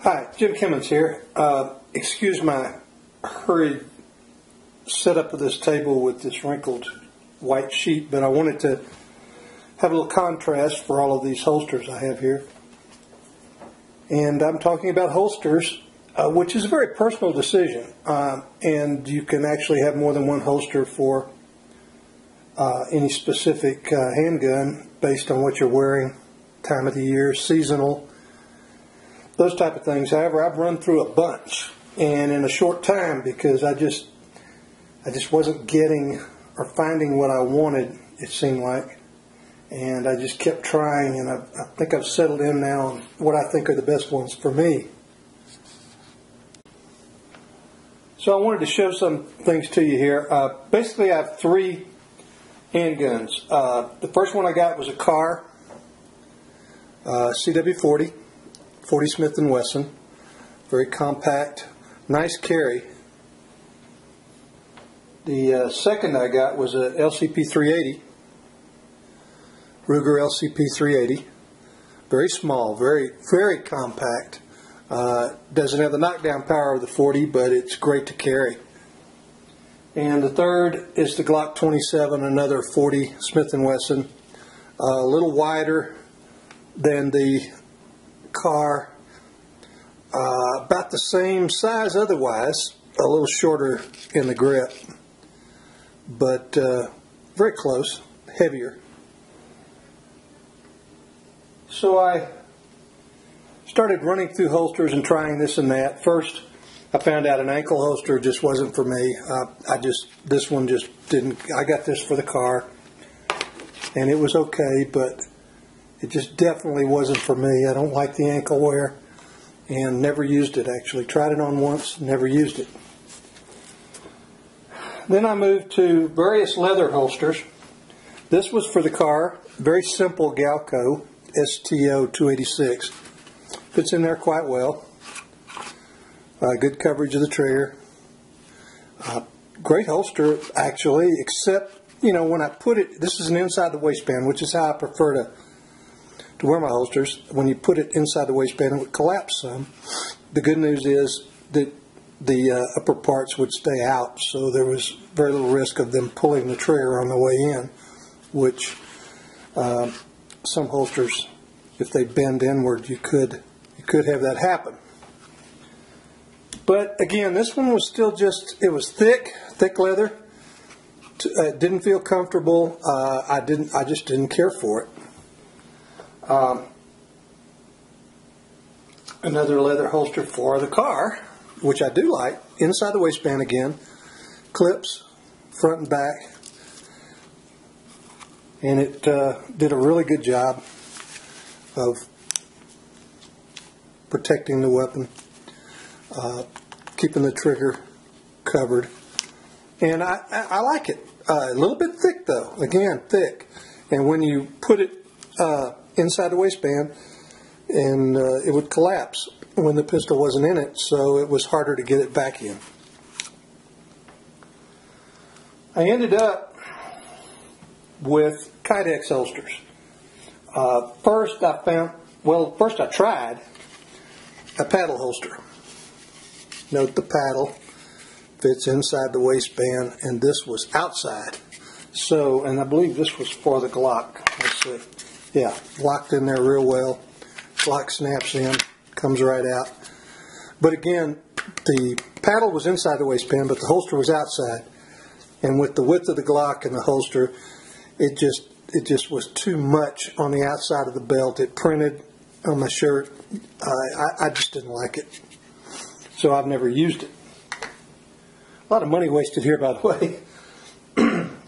Hi, Jim Kimmons here. Excuse my hurried setup of this table with this wrinkled white sheet, but I wanted to have a little contrast for all of these holsters I have here. And I'm talking about holsters, which is a very personal decision. And you can actually have more than one holster for any specific handgun based on what you're wearing, time of the year, seasonal, those type of things. However, I've run through a bunch, and in a short time, because I just wasn't getting or finding what I wanted, it seemed like, and I just kept trying, and I think I've settled in now on what I think are the best ones for me. So I wanted to show some things to you here. Basically, I have three handguns. The first one I got was a Kahr CW40. 40 Smith & Wesson, very compact, nice carry. The second I got was a LCP 380, Ruger LCP 380, very small, very compact. Doesn't have the knockdown power of the 40, but it's great to carry. And the third is the Glock 27, another 40 Smith & Wesson, a little wider than the Kahr, about the same size otherwise, a little shorter in the grip, but very close, heavier. So I started running through holsters and trying this and that. First, I found out an ankle holster just wasn't for me. This one just didn't. I got this for the Kahr, and it was okay, but it just definitely wasn't for me. I don't like the ankle wear, and never used it actually. Tried it on once, never used it. Then I moved to various leather holsters. This was for the Kahr, very simple Galco STO 286. Fits in there quite well. Good coverage of the trigger. Great holster actually, except, when I put it, this is an inside the waistband, which is how I prefer to wear my holsters. When you put it inside the waistband, it would collapse some. The good news is that the upper parts would stay out, so there was very little risk of them pulling the trigger on the way in, which some holsters, if they bend inward, you could have that happen. But again, this one was still it was thick leather. It didn't feel comfortable. I just didn't care for it. Another leather holster for the Kahr, which I do like, inside the waistband again, clips front and back, and it did a really good job of protecting the weapon, keeping the trigger covered, and I like it. A little bit thick though, again thick, and when you put it inside the waistband, and it would collapse when the pistol wasn't in it, so it was harder to get it back in. I ended up with Kydex holsters. First I tried a paddle holster. Note the paddle fits inside the waistband, and this was outside. So, and I believe this was for the Glock. Let's see. Yeah, locked in there real well. Glock snaps in, comes right out. But again, the paddle was inside the waistband, but the holster was outside. And with the width of the Glock and the holster, it just was too much on the outside of the belt. It printed on my shirt. I just didn't like it. So I've never used it. A lot of money wasted here, by the way.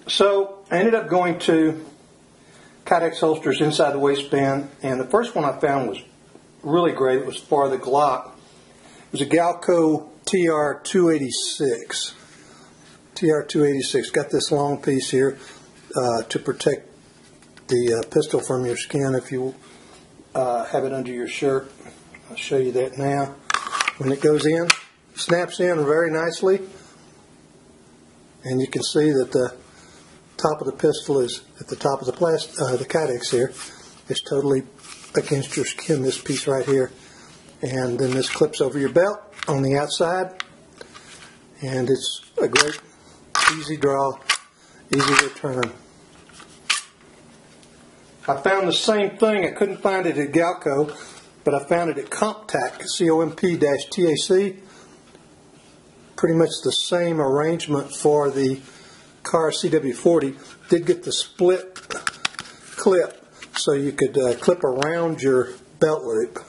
So I ended up going to Kydex holsters inside the waistband, and the first one I found was really great. It was for the Glock. It was a Galco TR286. TR286. Got this long piece here to protect the pistol from your skin if you have it under your shirt. I'll show you that now. When it goes in, snaps in very nicely, and you can see that the top of the pistol is at the top of the Kydex here. It's totally against your skin, this piece right here. And then this clips over your belt on the outside, and it's a great easy draw, easy return. I found the same thing. I couldn't find it at Galco, but I found it at Comptac, COMP-TAC. Pretty much the same arrangement for the Car CW40. Did get the split clip, so you could clip around your belt loop.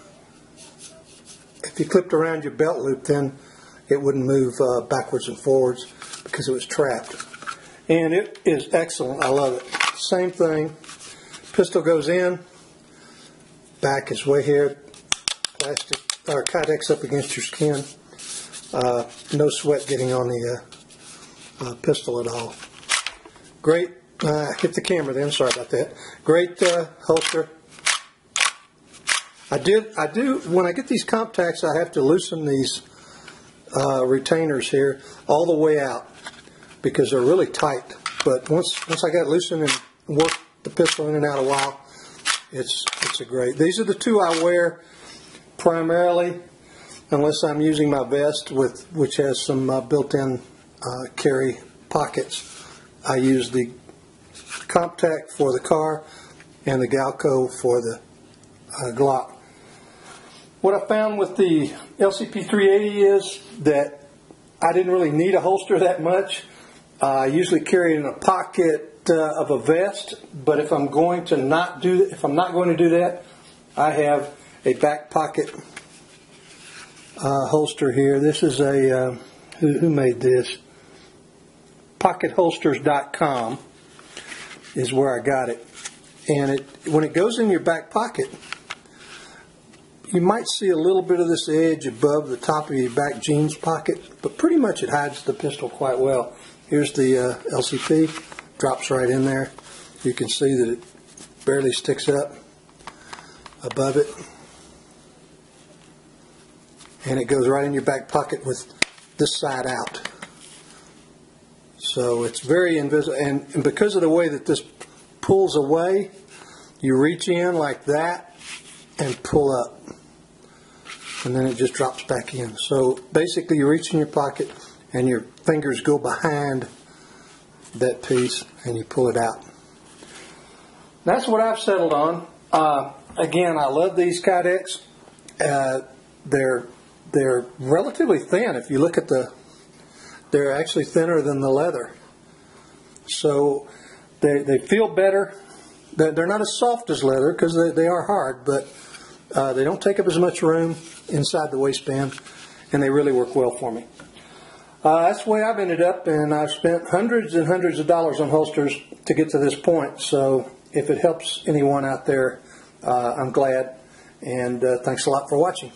If you clipped around your belt loop, then it wouldn't move backwards and forwards because it was trapped. And it is excellent. I love it. Same thing. Pistol goes in. Back is way here. Plastic or Kydex up against your skin. No sweat getting on the pistol at all. Great. Hit the camera then. Sorry about that. Great holster. I do. When I get these Comptacs, I have to loosen these retainers here all the way out because they're really tight. But once I got it loosened and worked the pistol in and out a while, it's a great. These are the two I wear primarily, unless I'm using my vest which has some built-in carry pockets. I use the Comptac for the car and the Galco for the Glock. What I found with the LCP380 is that I didn't really need a holster that much. I usually carry it in a pocket of a vest, but if I'm going to not do that, I have a back pocket holster here. This is a who made this? PocketHolsters.com is where I got it, and when it goes in your back pocket, you might see a little bit of this edge above the top of your back jeans pocket, but pretty much it hides the pistol quite well. Here's the LCP, drops right in there. You can see that it barely sticks up above it. And it goes right in your back pocket with this side out. So it's very invisible, and because of the way that this pulls away, you reach in like that and pull up. And then it just drops back in. So basically you reach in your pocket and your fingers go behind that piece and you pull it out. That's what I've settled on. Again, I love these Kydex. They're relatively thin. If you look at they're actually thinner than the leather. So they feel better. They're not as soft as leather because they are hard, but they don't take up as much room inside the waistband, and they really work well for me. That's the way I've ended up, and I've spent hundreds and hundreds of dollars on holsters to get to this point. So if it helps anyone out there, I'm glad, and thanks a lot for watching.